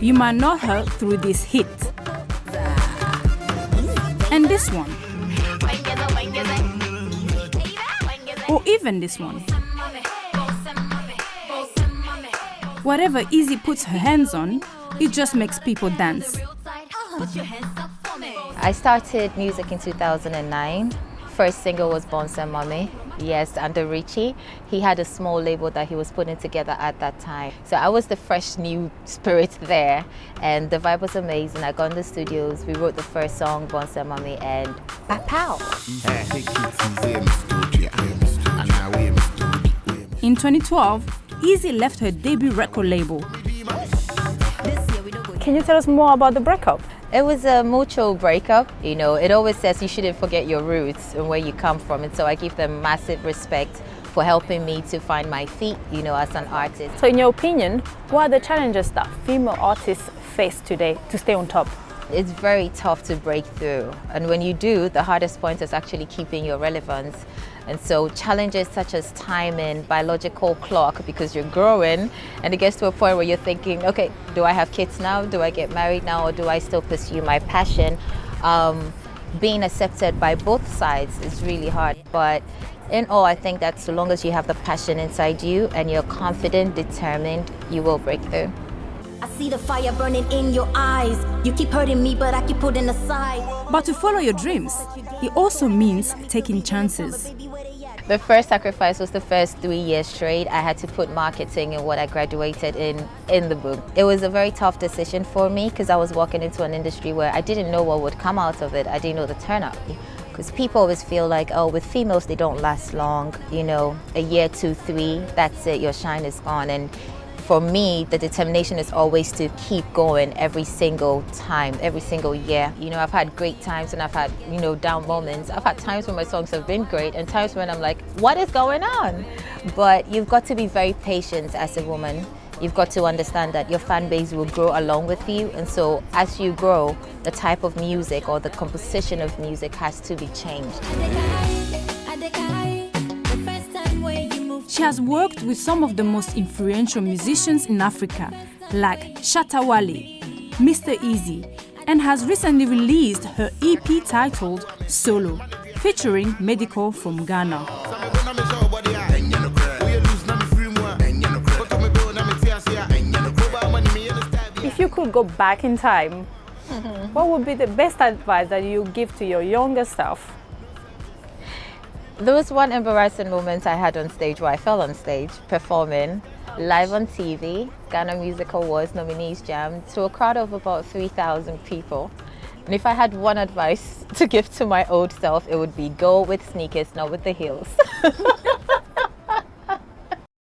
You might know her through this hit. And this one. Or even this one. Whatever Eazzy puts her hands on, it just makes people dance. I started music in 2009. First single was Bonsa Mommy. Yes, under Richie. He had a small label that he was putting together at that time. So I was the fresh new spirit there, and the vibe was amazing. I got in the studios, we wrote the first song, Bonsa Mommy, and pow. In 2012, Eazzy left her debut record label. Can you tell us more about the breakup? It was a mutual breakup. You know, it always says you shouldn't forget your roots and where you come from. And so I give them massive respect for helping me to find my feet, you know, as an artist. So in your opinion, what are the challenges that female artists face today to stay on top? It's very tough to break through. And when you do, the hardest point is actually keeping your relevance. And so challenges such as timing, biological clock, because you're growing, and it gets to a point where you're thinking, okay, do I have kids now? Do I get married now? Or do I still pursue my passion? Being accepted by both sides is really hard. But in all, I think that so long as you have the passion inside you and you're confident, determined, you will break through. I see the fire burning in your eyes. You keep hurting me, but I keep putting aside. But to follow your dreams, it also means taking chances. The first sacrifice was the first 3 years straight. I had to put marketing in what I graduated in the book. It was a very tough decision for me because I was walking into an industry where I didn't know what would come out of it. I didn't know the turnout. Because people always feel like, oh, with females, they don't last long. You know, a year, 2, 3, that's it, your shine is gone. And for me, the determination is always to keep going every single time, every single year. You know, I've had great times and I've had, you know, down moments. I've had times when my songs have been great and times when I'm like, what is going on? But you've got to be very patient as a woman. You've got to understand that your fan base will grow along with you. And so as you grow, the type of music or the composition of music has to be changed. She has worked with some of the most influential musicians in Africa, like Shatta Wale, Mr. Eazzy, and has recently released her EP titled Solo, featuring Medical from Ghana. If you could go back in time, what would be the best advice that you give to your younger self? There was one embarrassing moment I had on stage where I fell on stage performing live on TV, Ghana Music Awards nominees jam, to a crowd of about 3,000 people. And if I had one advice to give to my old self, it would be go with sneakers, not with the heels.